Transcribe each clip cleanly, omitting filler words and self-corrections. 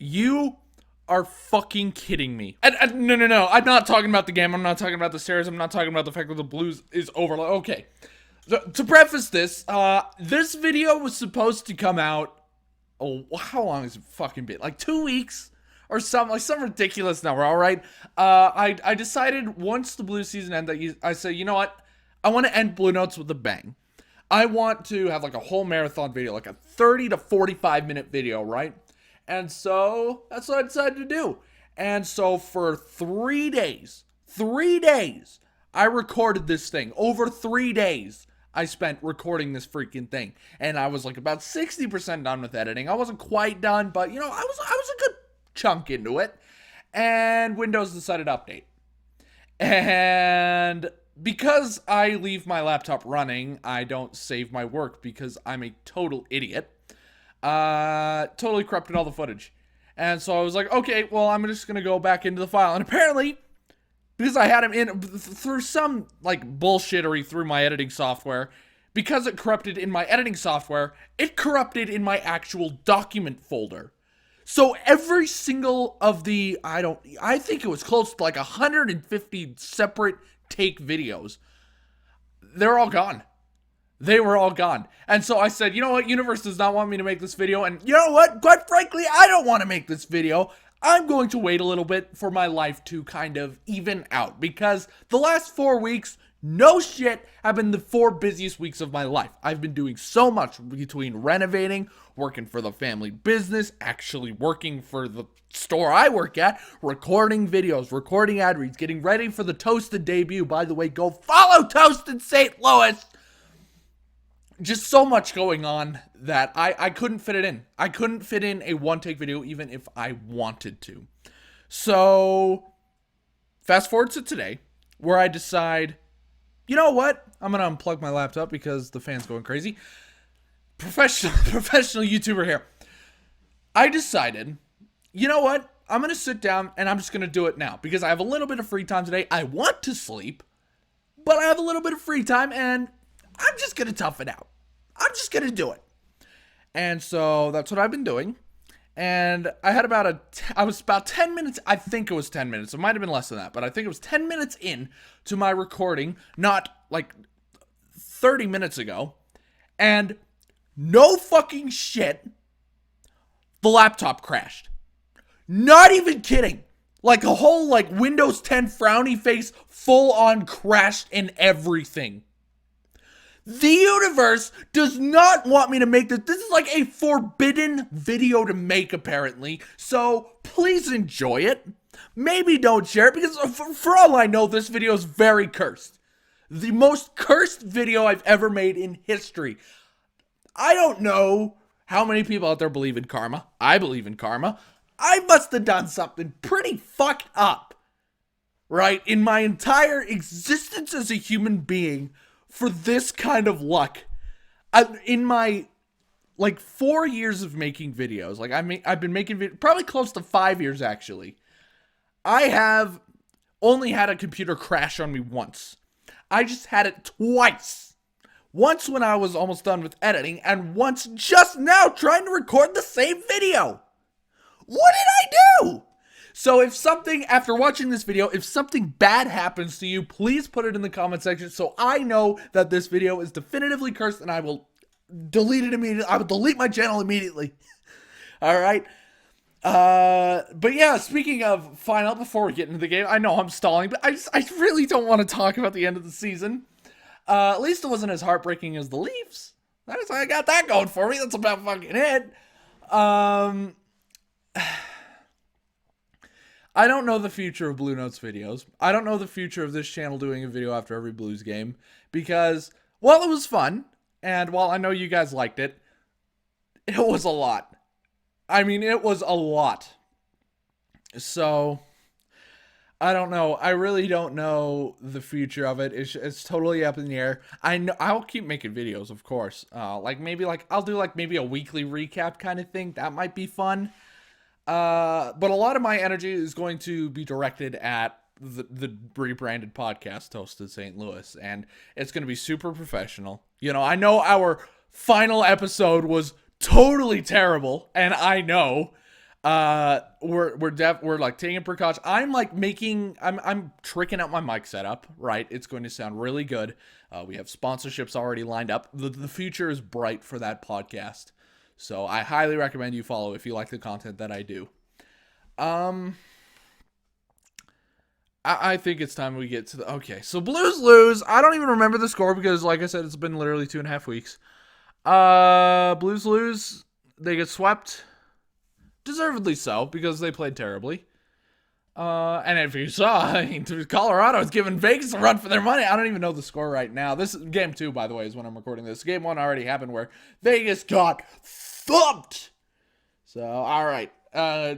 You are fucking kidding me. No. I'm not talking about the game. I'm not talking about the series. I'm not talking about the fact that the Blues is over. Okay. So, to preface this, this video was supposed to come out. Oh, how long has it fucking been? Like 2 weeks or something, like some ridiculous number. All right. I decided once the Blues season ended, I said, you know what? I want to end Blue Notes with a bang. I want to have like a whole marathon video, like a 30 to 45 minute video, right? And so that's what I decided to do. And so for 3 days, I recorded this thing. Over 3 days, I spent recording this freaking thing. And I was like about 60% done with editing. I wasn't quite done, but you know, I was a good chunk into it. And Windows decided to update. And because I leave my laptop running, I don't save my work because I'm a total idiot. Totally corrupted all the footage. And so I was like, okay, well, I'm just going to go back into the file. And apparently, because I had him in through some like bullshittery through my editing software, because it corrupted in my editing software, it corrupted in my actual document folder. So every single of the, I think it was close to like 150 separate take videos, they're all gone. They were all gone. And so I said, you know what? Universe does not want me to make this video. And you know what? Quite frankly, I don't want to make this video. I'm going to wait a little bit for my life to kind of even out. Because the last 4 weeks, no shit, have been the 4 busiest weeks of my life. I've been doing so much between renovating, working for the family business, actually working for the store I work at, recording videos, recording ad reads, getting ready for the Toasted debut. By the way, go follow Toasted St. Louis. Just so much going on that I couldn't fit it in. I couldn't fit in a one-take video even if I wanted to. So, fast forward to today, where I decide, you know what? I'm going to unplug my laptop because the fan's going crazy. Professional YouTuber here. I decided, you know what? I'm going to sit down and I'm just going to do it now because I have a little bit of free time today. I want to sleep, but I have a little bit of free time and I'm just going to tough it out. I'm just going to do it. And so that's what I've been doing. And I had I was about 10 minutes, I think it was 10 minutes. It might have been less than that, but I think it was 10 minutes in to my recording, not like 30 minutes ago. And no fucking shit, the laptop crashed. Not even kidding. Like a whole like Windows 10 frowny face, full on crashed and everything. The universe does not want me to make this. This is like a forbidden video to make, apparently. So please enjoy it. Maybe don't share it because for all I know, this video is very cursed. The most cursed video I've ever made in history. I don't know how many people out there believe in karma. I believe in karma. I must have done something pretty fucked up, right, in my entire existence as a human being for this kind of luck. In my, like, 4 years of making videos, like, I've been making videos, probably close to 5 years, actually. I have only had a computer crash on me once. I just had it twice. Once when I was almost done with editing, and once just now trying to record the same video. What did I do? So if something, after watching this video, if something bad happens to you, please put it in the comment section so I know that this video is definitively cursed and I will delete it immediately. I will delete my channel immediately. All right. But yeah, speaking of final, before we get into the game, I know I'm stalling, but I really don't want to talk about the end of the season. At least it wasn't as heartbreaking as the Leafs. That's why I got that going for me. That's about fucking it. I don't know the future of Blue Notes videos. I don't know the future of this channel doing a video after every Blues game because, while it was fun, and while I know you guys liked it, it was a lot. I mean, it was a lot. So, I don't know. I really don't know the future of it. It's totally up in the air. I know I'll keep making videos, of course. I'll do like maybe a weekly recap kind of thing. That might be fun. But a lot of my energy is going to be directed at the rebranded podcast, Toasted St. Louis, and it's going to be super professional. You know, I know our final episode was totally terrible, and I know, We're like taking precautions. I'm tricking out my mic setup, right? It's going to sound really good. We have sponsorships already lined up. The future is bright for that podcast. So I highly recommend you follow if you like the content that I do. I think it's time we get to the... Okay, so Blues lose. I don't even remember the score because, like I said, it's been literally 2.5 weeks. Blues lose. They get swept. Deservedly so, because they played terribly. And if you saw, I mean, Colorado is giving Vegas a run for their money. I don't even know the score right now. This is game 2, by the way, is when I'm recording this. Game 1 already happened where Vegas got thumped. So, all right.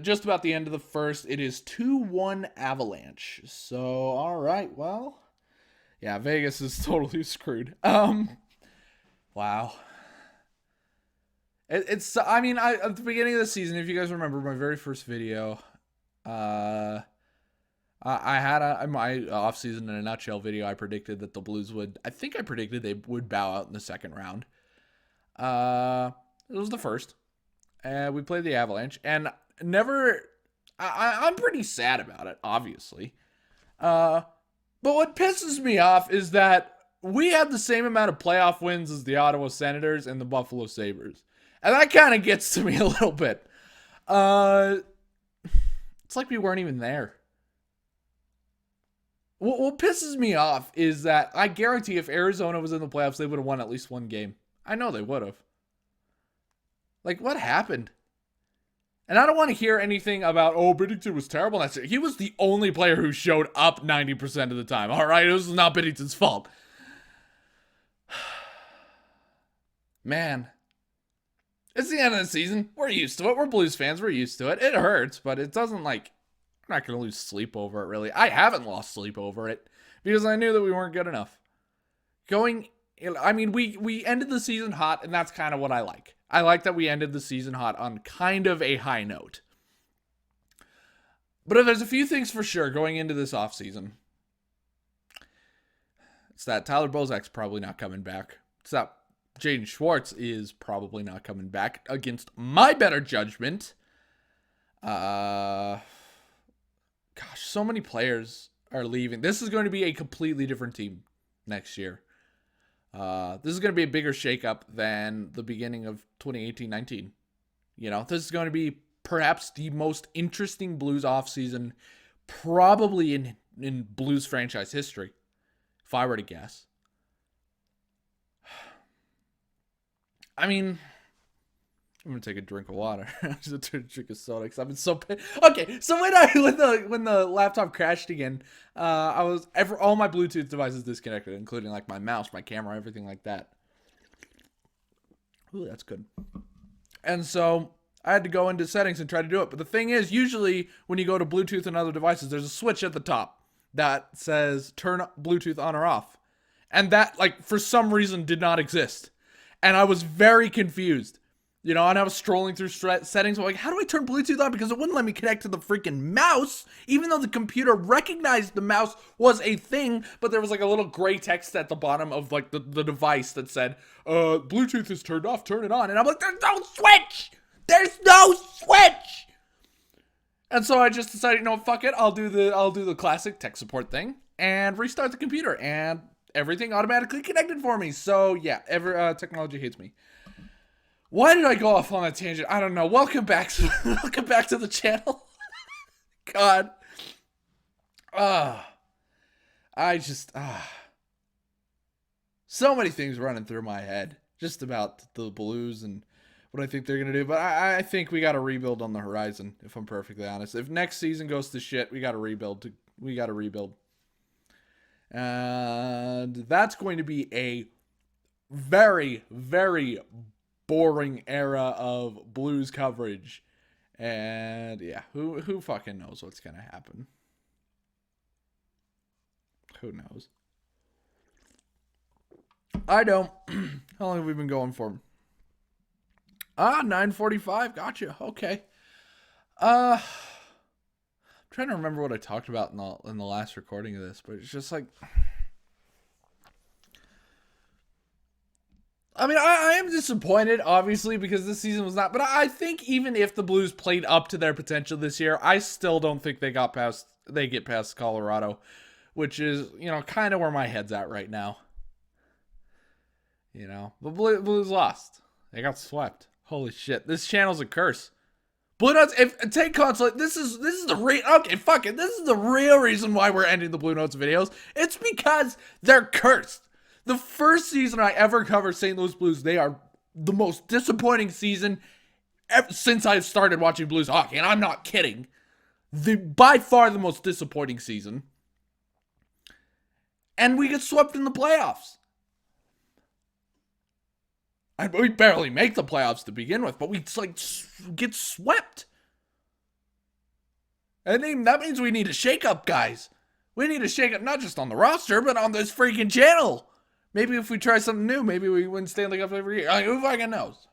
Just about the end of the first. It is 2-1 Avalanche. So, all right. Well, yeah, Vegas is totally screwed. Wow. I mean, at the beginning of the season, if you guys remember my very first video, I had my offseason in a nutshell video. I predicted that the Blues I predicted they would bow out in the second round. It was the first. We played the Avalanche, and I'm pretty sad about it, obviously. But what pisses me off is that we had the same amount of playoff wins as the Ottawa Senators and the Buffalo Sabres. And that kind of gets to me a little bit. It's like we weren't even there. What pisses me off is that I guarantee if Arizona was in the playoffs, they would have won at least one game. I know they would have. Like, what happened? And I don't want to hear anything about, Binnington was terrible. He was the only player who showed up 90% of the time. All right, it was not Binnington's fault. Man. It's the end of the season. We're used to it. We're Blues fans. We're used to it. It hurts, but it doesn't we're not going to lose sleep over it, really. I haven't lost sleep over it because I knew that we weren't good enough. We ended the season hot, and that's kind of what I like. I like that we ended the season hot on kind of a high note. But if there's a few things for sure going into this offseason, it's that Tyler Bozak's probably not coming back. It's that Jaden Schwartz is probably not coming back against my better judgment. Gosh, so many players are leaving. This is going to be a completely different team next year. This is going to be a bigger shakeup than the beginning of 2018-19. This is going to be perhaps the most interesting Blues offseason probably in Blues franchise history, if I were to guess. I mean, I'm gonna take a drink of water. I'm just gonna drink a soda because I've been so okay. So when the laptop crashed again, all my Bluetooth devices disconnected, including like my mouse, my camera, everything like that. Ooh, that's good. And so I had to go into settings and try to do it. But the thing is, usually when you go to Bluetooth and other devices, there's a switch at the top that says turn Bluetooth on or off, and that for some reason did not exist. And I was very confused, and I was strolling through settings. I'm like, how do I turn Bluetooth on? Because it wouldn't let me connect to the freaking mouse, even though the computer recognized the mouse was a thing. But there was a little gray text at the bottom of the device that said, Bluetooth is turned off, turn it on. And I'm like, there's no switch! There's no switch! And so I just decided, fuck it. I'll do the classic tech support thing and restart the computer. And everything automatically connected for me. So yeah, technology hates me. Why did I go off on a tangent? I don't know. Welcome back to the channel. God. So many things running through my head just about the Blues and what I think they're going to do. But I think we got to rebuild on the horizon, if I'm perfectly honest. If next season goes to shit, we got to rebuild. And that's going to be a very, very boring era of Blues coverage. And yeah, who fucking knows what's going to happen? Who knows? I don't. How long have we been going for? 9:45. Gotcha. Okay. I'm trying to remember what I talked about in the last recording of this, but it's just I mean, I am disappointed, obviously, because this season was not. But I think even if the Blues played up to their potential this year, I still don't think they get past Colorado, which is, kind of where my head's at right now. The Blues lost. They got swept. Holy shit! This channel's a curse. Blue Notes, take console. This is the okay, fuck it. This is the real reason why we're ending the Blue Notes videos. It's because they're cursed. The first season I ever covered St. Louis Blues, they are the most disappointing season since I've started watching Blues hockey, and I'm not kidding. By far the most disappointing season. And we get swept in the playoffs. We barely make the playoffs to begin with, but we get swept. And that means we need a shake-up, guys. We need a shake-up not just on the roster, but on this freaking channel. Maybe if we try something new, maybe we win Stanley Cup every year. Who fucking knows?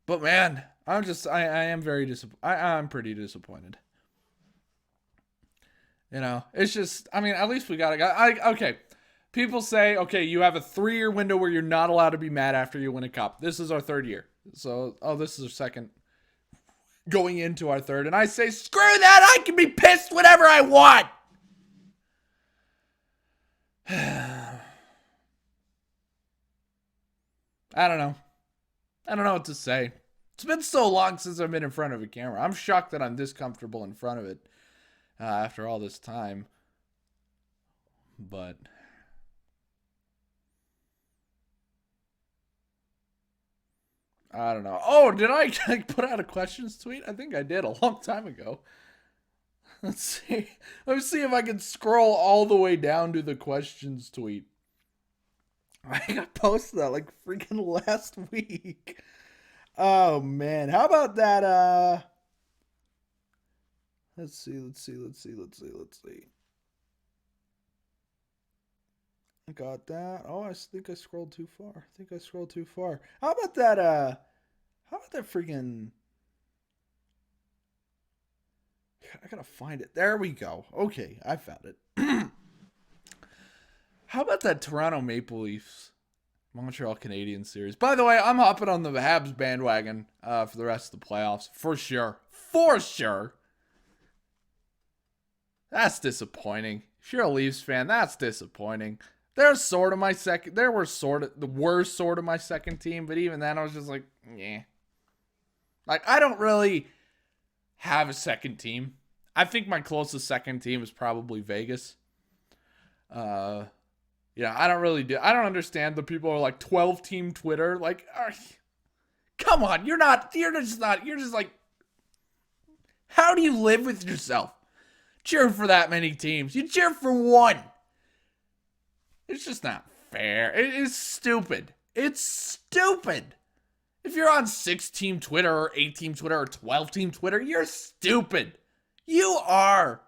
But man, I am very disappointed. I'm pretty disappointed. It's just, at least we got a guy. Okay. People say, okay, you have a 3-year window where you're not allowed to be mad after you win a cup. This is our 3rd year. So, this is our 2nd going into our 3rd. And I say, screw that! I can be pissed whenever I want! I don't know. I don't know what to say. It's been so long since I've been in front of a camera. I'm shocked that I'm this comfortable in front of it after all this time. But I don't know. Oh, did I put out a questions tweet? I think I did a long time ago. Let's see. Let's see if I can scroll all the way down to the questions tweet. I posted that like freaking last week. Oh man, how about that? Let's see. I got that. Oh, I think I scrolled too far. How about that? How about that freaking? I gotta find it. There we go. Okay, I found it. How about that Toronto Maple Leafs Montreal Canadiens series? By the way, I'm hopping on the Habs bandwagon for the rest of the playoffs. For sure. That's disappointing. If you're a Leafs fan, that's disappointing. They were sort of my second team, but even then I was just like, yeah. Like, I don't really have a second team. I think my closest second team is probably Vegas. I don't understand the people who are like 12-team Twitter. Like, come on, you're just like, how do you live with yourself? Cheering for that many teams. You cheer for one. It's just not fair. It is stupid. It's stupid. If you're on 6-team Twitter or 8-team Twitter or 12-team Twitter, you're stupid. You are.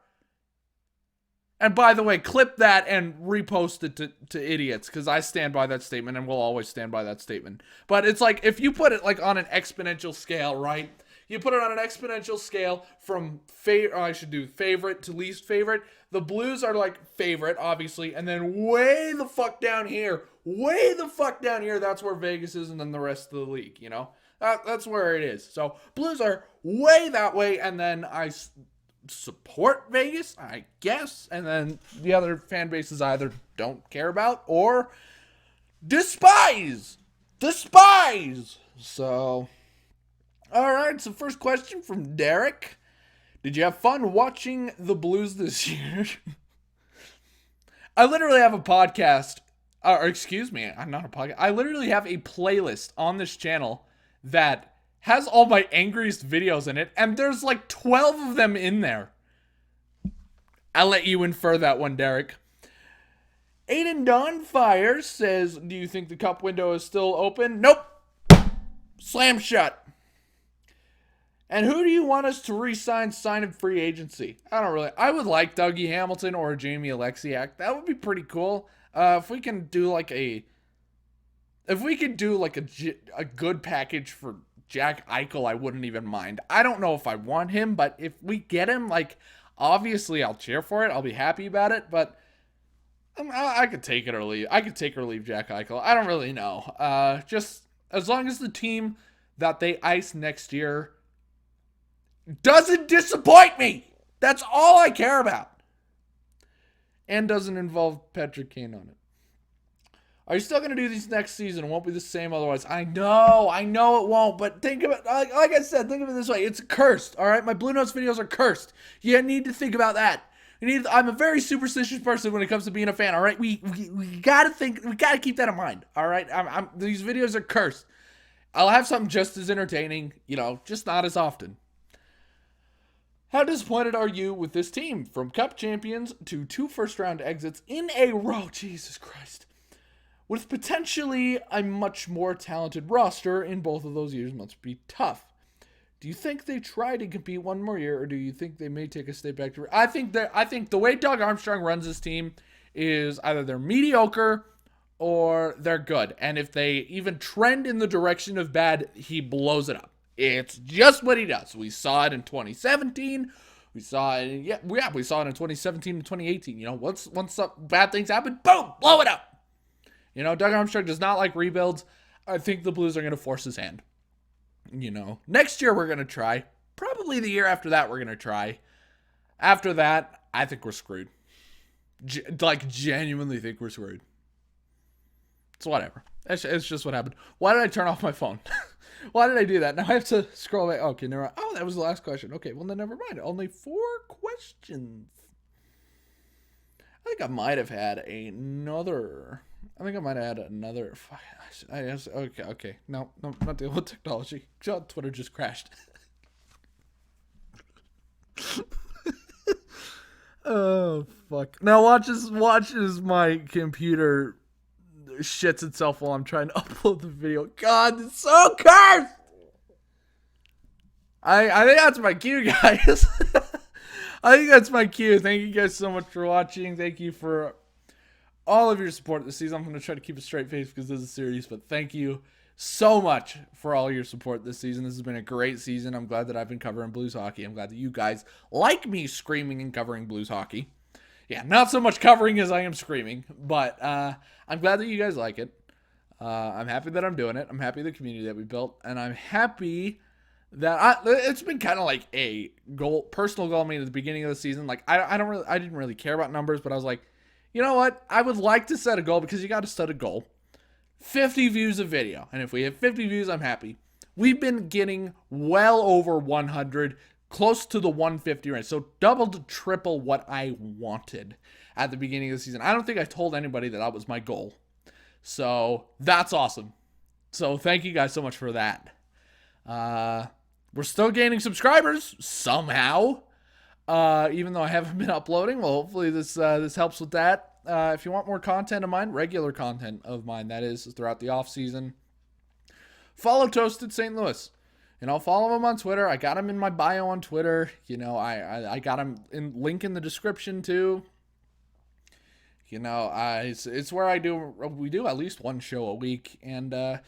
And by the way, clip that and repost it to idiots, because I stand by that statement and will always stand by that statement. But it's like, if you put it like on an exponential scale, right? You put it on an exponential scale from favorite to least favorite. The Blues are like favorite, obviously, and then way the fuck down here, that's where Vegas is, and then the rest of the league, That's where it is. So Blues are way that way, and then I support Vegas, I guess, and then the other fan bases either don't care about or despise. So, all right, so first question from Derek. Did you have fun watching the Blues this year? I literally have a podcast, I'm not a podcast. I literally have a playlist on this channel that has all my angriest videos in it, and there's like 12 of them in there. I'll let you infer that one, Derek. Aiden Donfire says, do you think the cup window is still open? Nope. Slam shut. And who do you want us to re-sign in free agency? I would like Dougie Hamilton or Jamie Alexiak. That would be pretty cool. If we can do like a good package for Jack Eichel, I wouldn't even mind. I don't know if I want him, but if we get him, like, obviously I'll cheer for it. I'll be happy about it, but I could take it or leave. I could take or leave Jack Eichel. I don't really know. Just as long as the team that they ice next year doesn't disappoint me. That's all I care about. And doesn't involve Patrick Kane on it. Are you still going to do these next season? It won't be the same otherwise. I know it won't, but think of it, like I said, think of it this way. It's cursed, all right? My Blue Notes videos are cursed. You need to think about that. I'm a very superstitious person when it comes to being a fan, all right? We got to keep that in mind, all right? These videos are cursed. I'll have something just as entertaining, just not as often. How disappointed are you with this team? From Cup champions to 2 first-round exits in a row. Jesus Christ. With potentially a much more talented roster in both of those years must be tough. Do you think they try to compete one more year, or do you think they may take a step back? I think the way Doug Armstrong runs his team is either they're mediocre or they're good. And if they even trend in the direction of bad, he blows it up. It's just what he does. We saw it in 2017. We saw it, we saw it in 2017 and 2018. Once bad things happen, boom, blow it up. Doug Armstrong does not like rebuilds. I think the Blues are going to force his hand. Next year we're going to try. Probably the year after that we're going to try. After that, I think we're screwed. Genuinely think we're screwed. It's whatever. It's just what happened. Why did I turn off my phone? Why did I do that? Now I have to scroll back. Okay, never mind. Oh, that was the last question. Okay, well then never mind. Only 4 questions. I think I might have had another. Okay. No, not dealing with technology. Twitter just crashed. Oh, fuck. Now watch as my computer shits itself while I'm trying to upload the video. God, it's so cursed! I think that's my cue, guys. I think that's my cue. Thank you guys so much for watching. Thank you for all of your support this season. I'm going to try to keep a straight face because this is serious, but thank you so much for all your support this season. This has been a great season. I'm glad that I've been covering Blues hockey. I'm glad that you guys like me screaming and covering Blues hockey. Yeah, not so much covering as I am screaming, but I'm glad that you guys like it. I'm happy that I'm doing it. I'm happy the community that we built, and I'm happy that it's been kind of like a personal goal of mine at the beginning of the season. Like I didn't really care about numbers, but I was like, you know what? I would like to set a goal because you got to set a goal. 50 views a video, and if we have 50 views, I'm happy. We've been getting well over 100. Close to the 150 range. So double to triple what I wanted at the beginning of the season. I don't think I told anybody that was my goal. So that's awesome. So thank you guys so much for that. We're still gaining subscribers somehow. Even though I haven't been uploading. Well, hopefully this helps with that. If you want more content of mine, regular content of mine, that is, throughout the off season, follow Toasted St. Louis. Follow him on Twitter. I got him in my bio on Twitter. I got him link in the description too. It's where we do at least one show a week, and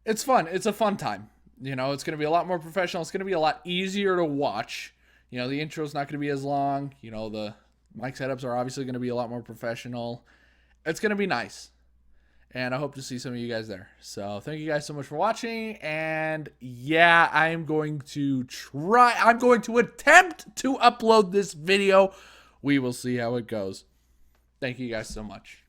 it's fun. It's a fun time. It's going to be a lot more professional. It's going to be a lot easier to watch. The intro's not going to be as long. The mic setups are obviously going to be a lot more professional. It's going to be nice. And I hope to see some of you guys there. So thank you guys so much for watching. And yeah, I'm going to attempt to upload this video. We will see how it goes. Thank you guys so much.